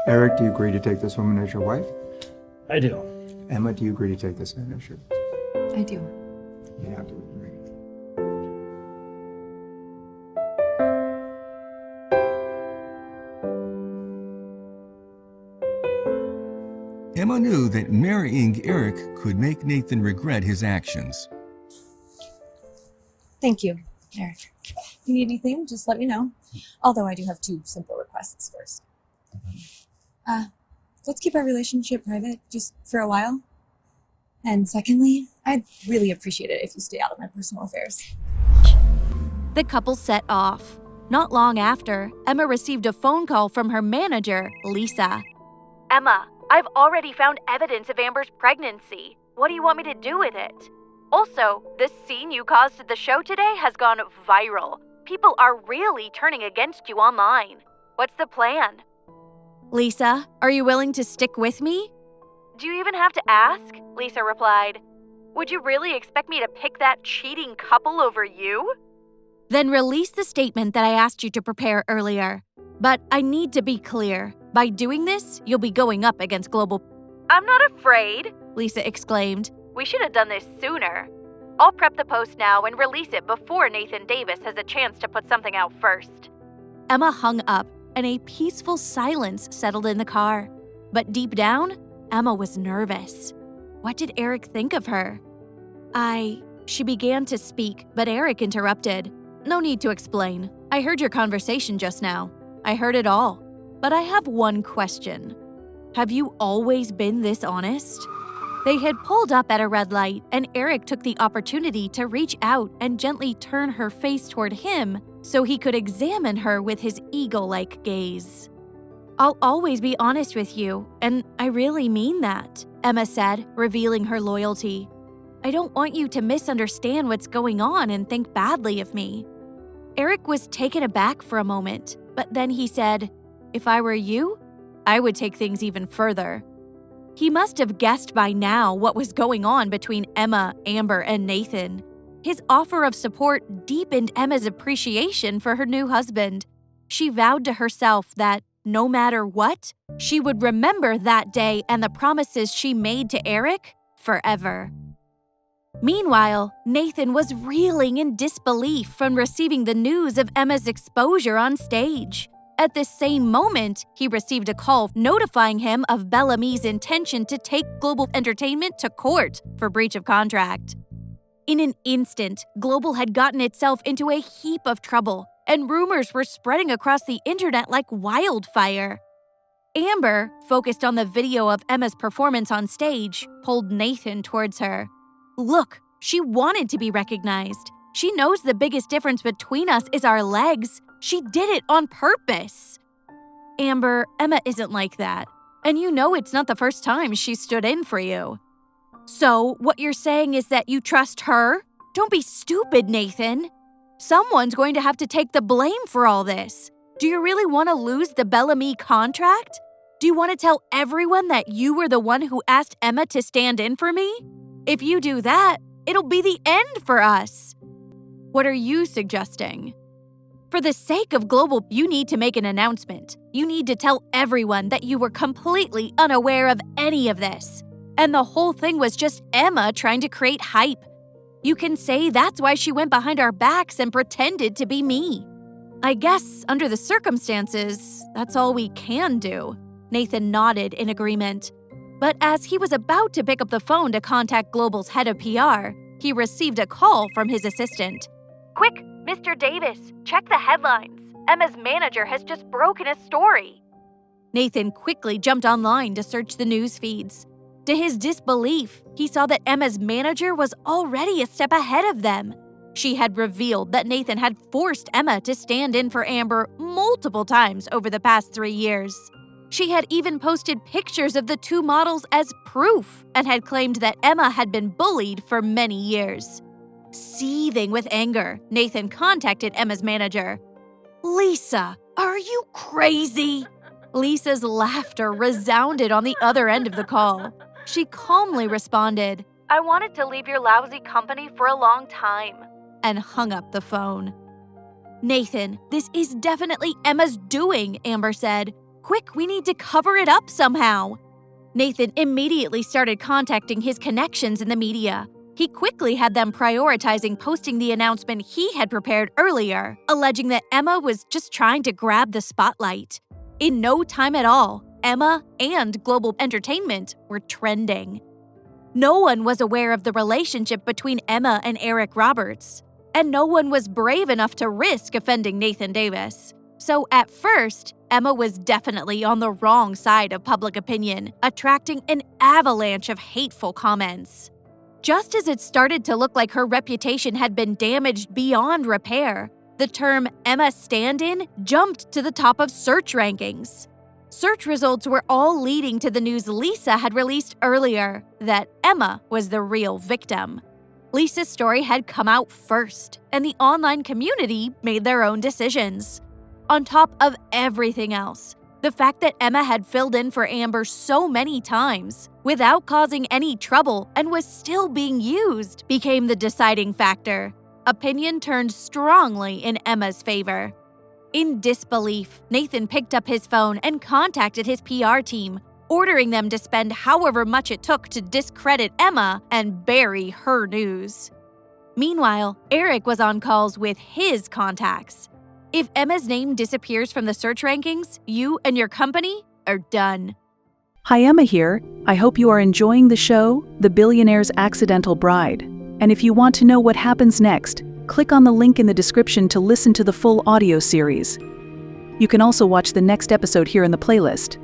Eric, do you agree to take this woman as your wife? I do. Emma, do you agree to take this man as your... I do. You have to agree. Emma knew that marrying Eric could make Nathan regret his actions. Thank you, Eric. If you need anything, just let me know. Although I do have two simple requests first. Let's keep our relationship private just for a while. And secondly, I'd really appreciate it if you stay out of my personal affairs. The couple set off. Not long after, Emma received a phone call from her manager, Lisa. Emma, I've already found evidence of Amber's pregnancy. What do you want me to do with it? Also, this scene you caused at the show today has gone viral. People are really turning against you online. What's the plan? Lisa, are you willing to stick with me? Do you even have to ask? Lisa replied. Would you really expect me to pick that cheating couple over you? Then release the statement that I asked you to prepare earlier. But I need to be clear. By doing this, you'll be going up against global... I'm not afraid, Lisa exclaimed. We should have done this sooner. I'll prep the post now and release it before Nathan Davis has a chance to put something out first. Emma hung up, and a peaceful silence settled in the car. But deep down, Emma was nervous. What did Eric think of her? She began to speak, but Eric interrupted. No need to explain. I heard your conversation just now. I heard it all. But I have one question. Have you always been this honest? They had pulled up at a red light, and Eric took the opportunity to reach out and gently turn her face toward him so he could examine her with his eagle-like gaze. I'll always be honest with you, and I really mean that, Emma said, revealing her loyalty. I don't want you to misunderstand what's going on and think badly of me. Eric was taken aback for a moment, but then he said, if I were you, I would take things even further. He must have guessed by now what was going on between Emma, Amber, and Nathan. His offer of support deepened Emma's appreciation for her new husband. She vowed to herself that, no matter what, she would remember that day and the promises she made to Eric forever. Meanwhile, Nathan was reeling in disbelief from receiving the news of Emma's exposure on stage. At the same moment, he received a call notifying him of Bellamy's intention to take Global Entertainment to court for breach of contract. In an instant, Global had gotten itself into a heap of trouble, and rumors were spreading across the internet like wildfire. Amber, focused on the video of Emma's performance on stage, pulled Nathan towards her. Look, she wanted to be recognized. She knows the biggest difference between us is our legs. She did it on purpose. Amber, Emma isn't like that. And you know it's not the first time she stood in for you. So, what you're saying is that you trust her? Don't be stupid, Nathan. Someone's going to have to take the blame for all this. Do you really want to lose the Bellamy contract? Do you want to tell everyone that you were the one who asked Emma to stand in for me? If you do that, it'll be the end for us. What are you suggesting? For the sake of Global, you need to make an announcement. You need to tell everyone that you were completely unaware of any of this. And the whole thing was just Emma trying to create hype. You can say that's why she went behind our backs and pretended to be me. I guess, under the circumstances, that's all we can do. Nathan nodded in agreement. But as he was about to pick up the phone to contact Global's head of PR, he received a call from his assistant. Quick, Mr. Davis, check the headlines. Emma's manager has just broken a story. Nathan quickly jumped online to search the news feeds. To his disbelief, he saw that Emma's manager was already a step ahead of them. She had revealed that Nathan had forced Emma to stand in for Amber multiple times over the past 3 years. She had even posted pictures of the two models as proof and had claimed that Emma had been bullied for many years. Seething with anger, Nathan contacted Emma's manager. Lisa, are you crazy? Lisa's laughter resounded on the other end of the call. She calmly responded, I wanted to leave your lousy company for a long time. And hung up the phone. Nathan, this is definitely Emma's doing, Amber said. Quick, we need to cover it up somehow. Nathan immediately started contacting his connections in the media. He quickly had them prioritizing posting the announcement he had prepared earlier, alleging that Emma was just trying to grab the spotlight. In no time at all, Emma and Global Entertainment were trending. No one was aware of the relationship between Emma and Eric Roberts, and no one was brave enough to risk offending Nathan Davis. So at first, Emma was definitely on the wrong side of public opinion, attracting an avalanche of hateful comments. Just as it started to look like her reputation had been damaged beyond repair, the term Emma stand-in jumped to the top of search rankings. Search results were all leading to the news Lisa had released earlier, that Emma was the real victim. Lisa's story had come out first, and the online community made their own decisions. On top of everything else, the fact that Emma had filled in for Amber so many times without causing any trouble and was still being used became the deciding factor. Opinion turned strongly in Emma's favor. In disbelief, Nathan picked up his phone and contacted his PR team, ordering them to spend however much it took to discredit Emma and bury her news. Meanwhile, Eric was on calls with his contacts. If Emma's name disappears from the search rankings, you and your company are done. Hi, Emma here. I hope you are enjoying the show, The Billionaire's Accidental Bride. And if you want to know what happens next, click on the link in the description to listen to the full audio series. You can also watch the next episode here in the playlist.